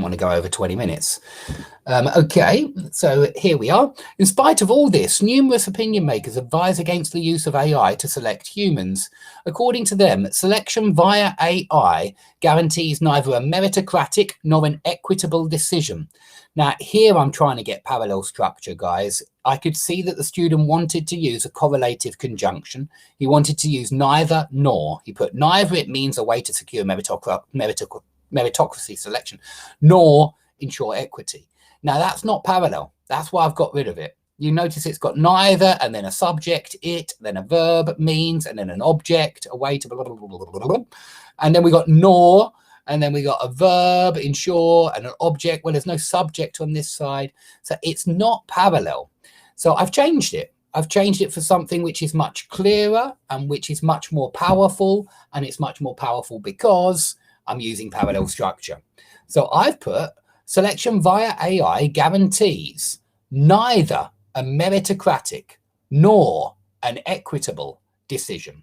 want to go over 20 minutes. Okay, so here we are. In spite of all this, numerous opinion makers advise against the use of AI to select humans. According to them, selection via AI guarantees neither a meritocratic nor an equitable decision. Now, here I'm trying to get parallel structure, guys. I could see that the student wanted to use a correlative conjunction. He wanted to use neither nor. He put neither, it means a way to secure meritocracy selection, nor ensure equity. Now, that's not parallel. That's why I've got rid of it. You notice it's got neither, and then a subject, it, then a verb, means, and then an object, a way to blah, blah, blah, blah, blah, blah. And then we got nor, and then we got a verb, ensure, and an object. Well, there's no subject on this side. So it's not parallel. So I've changed it. I've changed it for something which is much clearer and which is much more powerful. And it's much more powerful because I'm using parallel structure. So I've put selection via AI guarantees neither a meritocratic nor an equitable decision.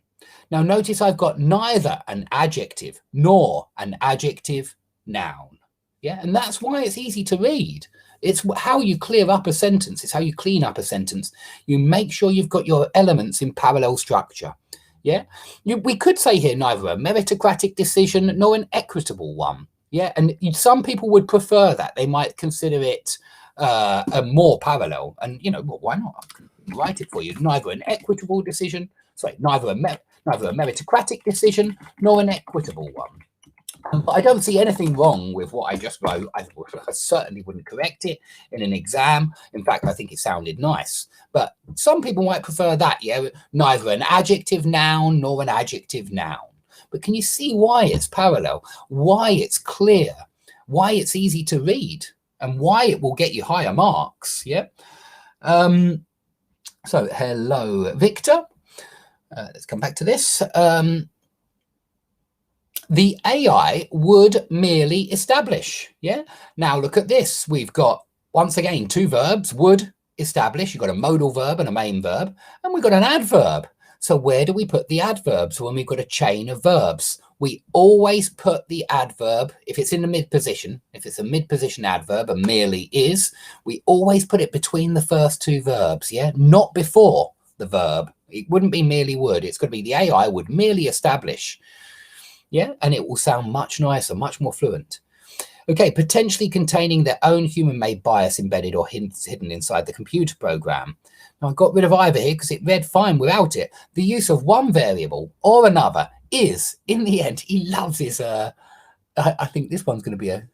Now, notice I've got neither an adjective nor an adjective noun. Yeah, and that's why it's easy to read. It's how you clear up a sentence. It's how you clean up a sentence. You make sure you've got your elements in parallel structure. Yeah, we could say here neither a meritocratic decision nor an equitable one. Yeah, and some people would prefer that. They might consider it a more parallel. And, you know, well, why not? I can write it for you. Neither an equitable decision, neither a meritocratic decision nor an equitable one. But I don't see anything wrong with what I just wrote. I certainly wouldn't correct it in an exam. In fact, I think it sounded nice. But some people might prefer that, yeah, neither an adjective noun nor an adjective noun. But can you see why it's parallel, why it's clear, why it's easy to read, and why it will get you higher marks? Yeah. So hello, Victor. Let's come back to this. The AI would merely establish. Yeah. Now look at this. We've got, once again, two verbs, would, establish. You've got a modal verb and a main verb, and we've got an adverb. So where do we put the adverbs when we've got a chain of verbs? We always put the adverb, if it's in the mid position, if it's a mid position adverb and merely is, we always put it between the first two verbs, yeah, not before the verb. It wouldn't be merely would. It's going to be the AI would merely establish, yeah, and it will sound much nicer, much more fluent. Okay, potentially containing their own human-made bias embedded or hidden inside the computer program. Now, I got rid of either here because it read fine without it. The use of one variable or another is, in the end, he loves his, I think this one's going to be a,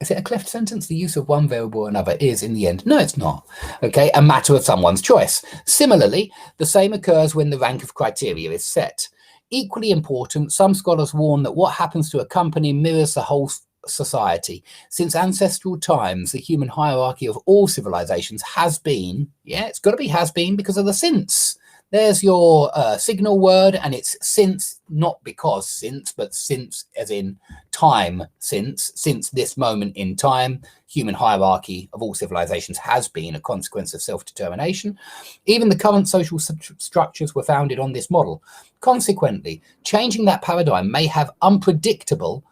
is it a cleft sentence? The use of one variable or another is, in the end. No, it's not. Okay, a matter of someone's choice. Similarly, the same occurs when the rank of criteria is set. Equally important, some scholars warn that what happens to a company mirrors the whole society. Since ancestral times, the human hierarchy of all civilizations has been, yeah, it's got to be has been because of the since. There's your signal word, and it's since, not because since, but since as in time since this moment in time, human hierarchy of all civilizations has been a consequence of self-determination. Even the current social structures were founded on this model. Consequently, changing that paradigm may have unpredictable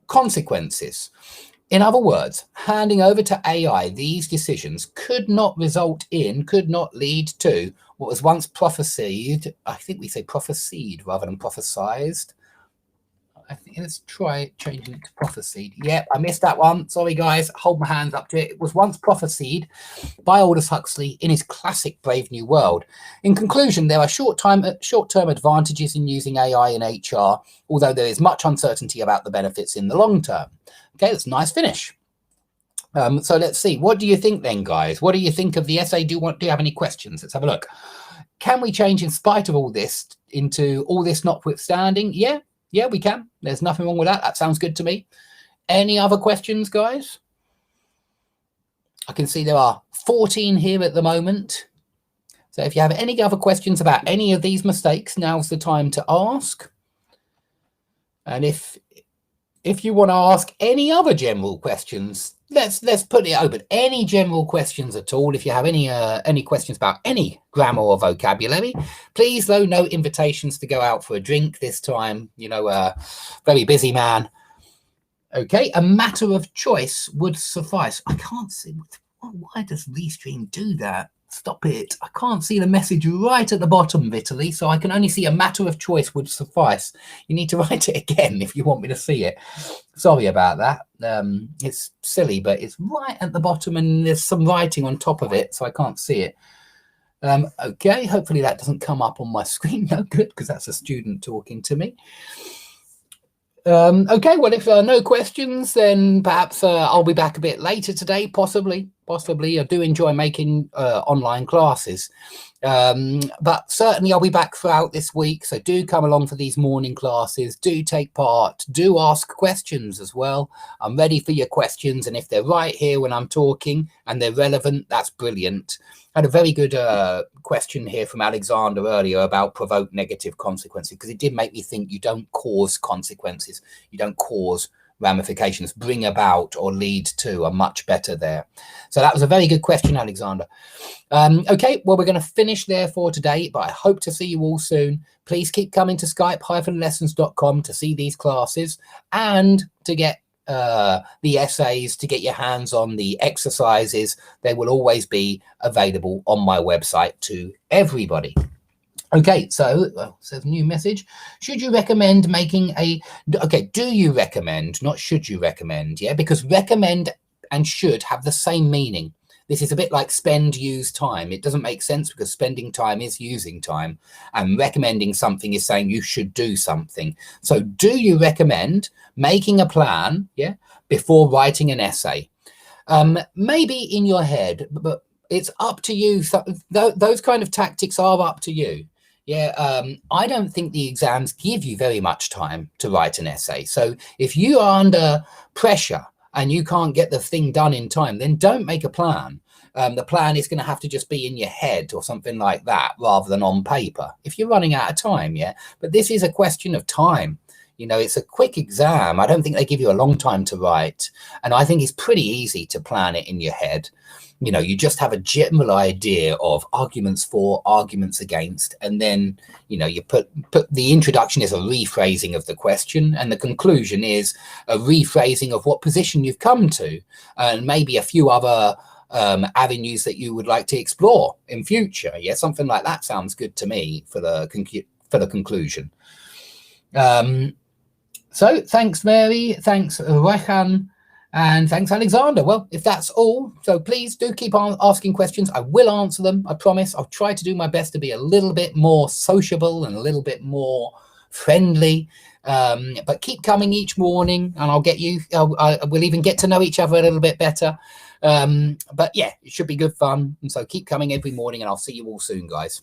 consequences. In other words, handing over to AI these decisions could not lead to what was once prophesied. I think we say prophesied rather than prophesized. I think let's try changing it to prophesied. Yeah, I missed that one. Sorry, guys. Hold my hands up to it. It was once prophesied by Aldous Huxley in his classic Brave New World. In conclusion, there are short-term advantages in using AI in HR, although there is much uncertainty about the benefits in the long term. Okay, that's a nice finish. So let's see. What do you think then, guys? What do you think of the essay? Do you have any questions? Let's have a look. Can we change in spite of all this into all this notwithstanding? Yeah, we can. There's nothing wrong with that. That sounds good to me. Any other questions, guys? I can see there are 14 here at the moment. So if you have any other questions about any of these mistakes, now's the time to ask. And if you want to ask any other general questions, let's put it open. Any general questions at all? If you have any questions about any grammar or vocabulary, please, though, no invitations to go out for a drink this time. You know, very busy man. Okay, a matter of choice would suffice. I can't see. Why does Restream do that? Stop it. I can't see the message right at the bottom, Vitaly, so I can only see a matter of choice would suffice. You need to write it again if you want me to see it. Sorry about that. It's silly, but it's right at the bottom and there's some writing on top of it, so I can't see it. Okay, hopefully that doesn't come up on my screen. No good, because that's a student talking to me. Okay, well, if there are no questions, then perhaps I'll be back a bit later today, possibly. I do enjoy making online classes, but certainly I'll be back throughout this week. So do come along for these morning classes, do take part, do ask questions as well. I'm ready for your questions, and if they're right here when I'm talking and they're relevant, that's brilliant. I had a very good question here from Alexander earlier about provoke negative consequences, because it did make me think you don't cause consequences, you don't cause ramifications. Bring about or lead to are much better there. So that was a very good question, Alexander. Okay, well, we're going to finish there for today, but I hope to see you all soon. Please keep coming to skype-lessons.com to see these classes and to get the essays, to get your hands on the exercises. They will always be available on my website to everybody. Okay, so says new message. Should you recommend making a, okay, do you recommend, not should you recommend, yeah? Because recommend and should have the same meaning. This is a bit like spend, use, time. It doesn't make sense because spending time is using time, and recommending something is saying you should do something. So do you recommend making a plan, yeah, before writing an essay? Maybe in your head, but it's up to you. So those kind of tactics are up to you. Yeah, I don't think the exams give you very much time to write an essay. So if you are under pressure and you can't get the thing done in time, then don't make a plan. The plan is going to have to just be in your head or something like that rather than on paper if you're running out of time, yeah? But this is a question of time. You know, it's a quick exam. I don't think they give you a long time to write. And I think it's pretty easy to plan it in your head. You know, you just have a general idea of arguments for, arguments against, and then, you know, you put the introduction is a rephrasing of the question, and the conclusion is a rephrasing of what position you've come to, and maybe a few other avenues that you would like to explore in future. Yeah, something like that sounds good to me for the conclusion. So thanks, Mary. Thanks, Rehan. And thanks, Alexander. Well, if that's all, so please do keep on asking questions. I will answer them, I promise. I'll try to do my best to be a little bit more sociable and a little bit more friendly. But keep coming each morning, and I'll get you, we'll even get to know each other a little bit better. But yeah, it should be good fun. And so keep coming every morning, and I'll see you all soon, guys.